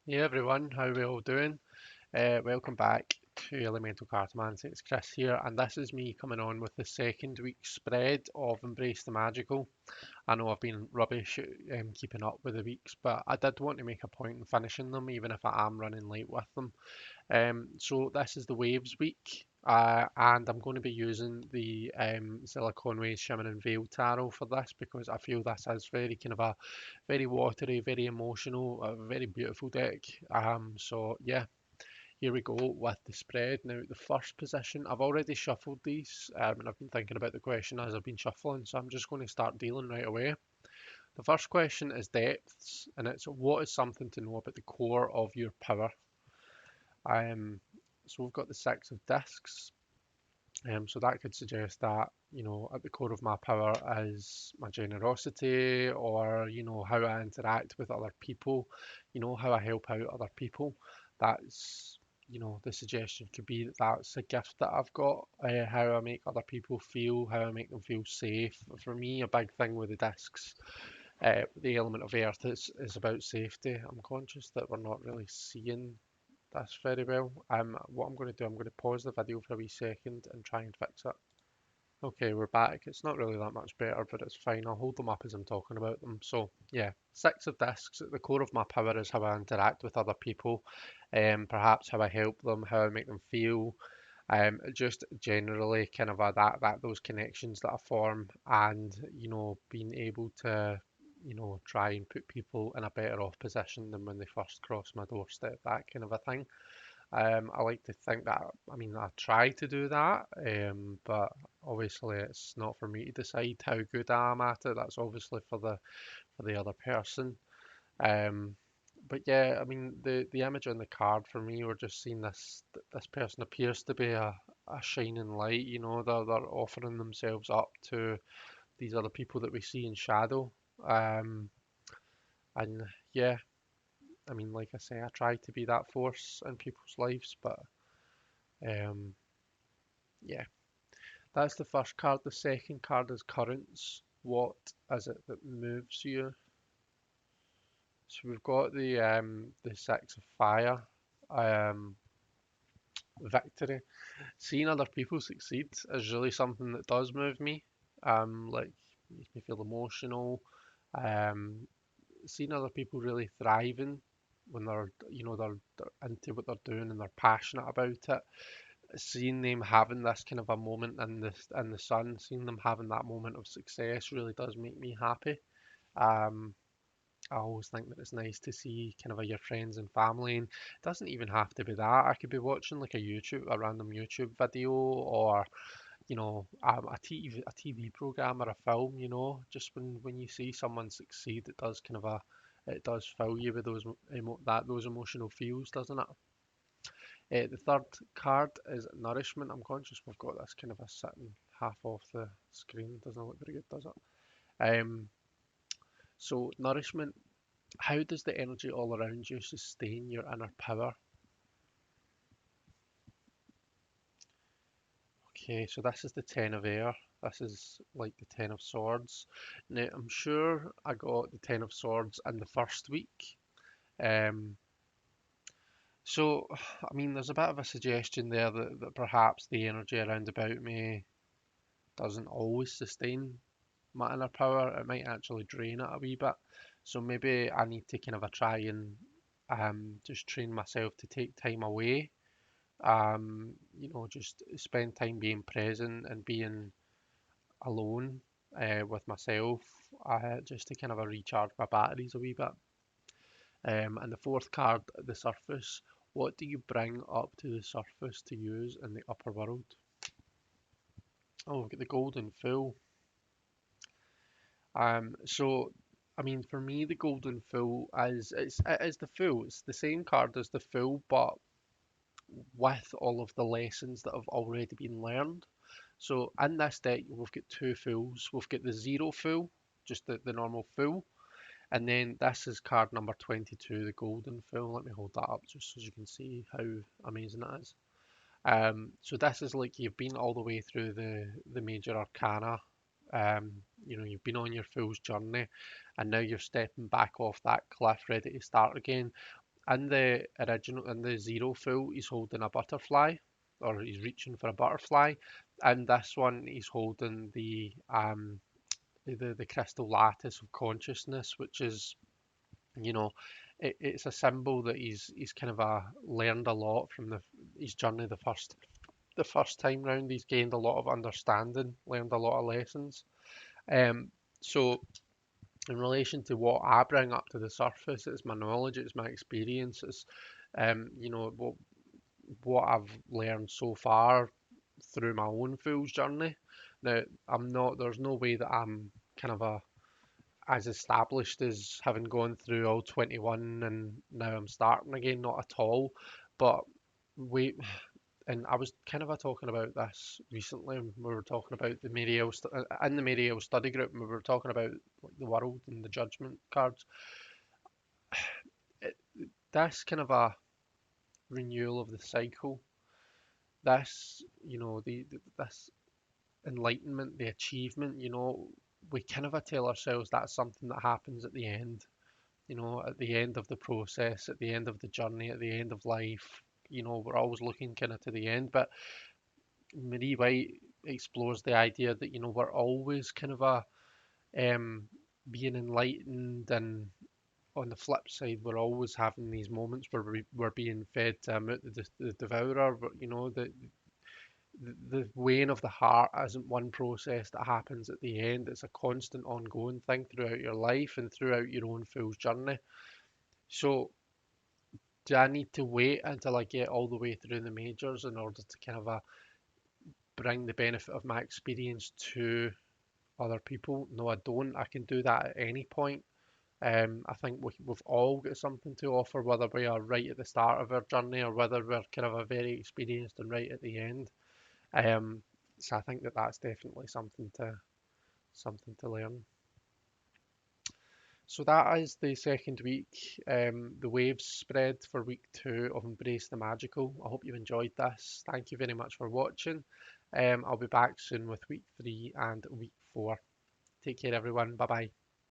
Hey everyone, how are we all doing? Welcome back to Elemental Cartomancy. It's Chris here, and this is me coming on with the second week spread of Embrace the Magical. I know I've been rubbish at keeping up with the weeks, but I did want to make a point in finishing them, even if I am running late with them. So this is the Waves week, and I'm going to be using the Zilla Conway's Shimmering Veil Tarot for this because I feel this is very kind of a very watery, very emotional, a very beautiful deck. So yeah, here we go with the spread. Now, the first position, I've already shuffled these, and I've been thinking about the question as I've been shuffling, so I'm just going to start dealing right away. The first question is depths, and it's what is something to know about the core of your power? Um, so we've got the Six of Discs. So that could suggest that, at the core of my power is my generosity or, how I interact with other people, how I help out other people. That's, the suggestion could be that that's a gift that I've got, how I make other people feel, how I make them feel safe. For me, a big thing with the discs, the element of earth is about safety. I'm conscious that we're not really seeing this very well. What I'm going to do, I'm going to pause the video for a wee second and try and fix it. Okay, we're back. It's not really that much better, but it's fine. I'll hold them up as I'm talking about them. So, yeah, Six of Discs. At the core of my power is how I interact with other people, perhaps how I help them, how I make them feel, just generally kind of that those connections that I form, and being able to try and put people in a better off position than when they first cross my doorstep, that kind of a thing. I like to think that, I mean, I try to do that, but obviously it's not for me to decide how good I am at it. That's obviously for the other person. Um, but yeah, I mean, the image on the card for me, we're just seeing this person appears to be a shining light. They're offering themselves up to these other people that we see in shadow. Um, and yeah, I mean, like I say, I try to be that force in people's lives, but um, yeah. That's the first card. The second card is currents. What is it that moves you? So we've got the Six of Fire, um, victory. Seeing other people succeed is really something that does move me. Like makes me feel emotional. Um, Seeing other people really thriving when they're into what they're doing and they're passionate about it. Seeing them having this kind of a moment in the sun, seeing them having that moment of success really does make me happy. Um, I always think that it's nice to see kind of your friends and family, and it doesn't even have to be that. I could be watching like a random YouTube video, or a TV program or a film. Just when you see someone succeed, it does fill you with those emotional feels, doesn't it? The third card is Nourishment. I'm conscious we've got this kind of a sitting half off the screen. Doesn't look very good, does it? So Nourishment, how does the energy all around you sustain your inner power? Okay, so this is the Ten of Air. This is like the Ten of Swords. Now, I'm sure I got the Ten of Swords in the first week. Um, so, I mean, there's a bit of a suggestion there that perhaps the energy around about me doesn't always sustain my inner power. It might actually drain it a wee bit. So maybe I need to kind of a try and just train myself to take time away. Just spend time being present and being alone with myself, just to kind of a recharge my batteries a wee bit. And the fourth card, the surface. What do you bring up to the surface to use in the upper world? Oh, we've got the golden fool. So I mean, for me, the Golden Fool it is the Fool. It's the same card as the Fool, but with all of the lessons that have already been learned. So in this deck, we've got two Fools. We've got the Zero Fool, just the normal Fool, and then this is card number 22, the Golden Fool. Let me hold that up just so you can see how amazing it is. So this is like you've been all the way through the major arcana. You've been on your fool's journey, and now you're stepping back off that cliff, ready to start again. In the original, in the Zero Full, he's holding a butterfly, or he's reaching for a butterfly. In this one, he's holding the crystal lattice of consciousness, which is, you know, it's a symbol that he's kind of learned a lot from his journey the first time round. He's gained a lot of understanding, learned a lot of lessons. So in relation to what I bring up to the surface, it's my knowledge, it's my experience, it's what I've learned so far through my own fool's journey. Now, there's no way that I'm kind of as established as having gone through all 21 and now I'm starting again, not at all. But we, and I was kind of talking about this recently. We were talking about the Mariel, in the Mariel study group, and we were talking about like, the world and the judgment cards. It, this kind of a renewal of the cycle, this, this enlightenment, the achievement, we kind of tell ourselves that's something that happens at the end, at the end of the process, at the end of the journey, at the end of life. We're always looking kind of to the end, but Marie White explores the idea that, we're always kind of um, being enlightened, and on the flip side, we're always having these moments where we're being fed to the devourer. But, the weighing of the heart isn't one process that happens at the end. It's a constant ongoing thing throughout your life and throughout your own fool's journey. So do I need to wait until I get all the way through the majors in order to kind of bring the benefit of my experience to other people? No, I don't. I can do that at any point. I think we've all got something to offer, whether we are right at the start of our journey or whether we're kind of a very experienced and right at the end. Um, so I think that that's definitely something to learn. So that is the second week, the waves spread for week 2 of Embrace the Magical. I hope you enjoyed this. Thank you very much for watching. I'll be back soon with week 3 and week 4. Take care, everyone. Bye bye.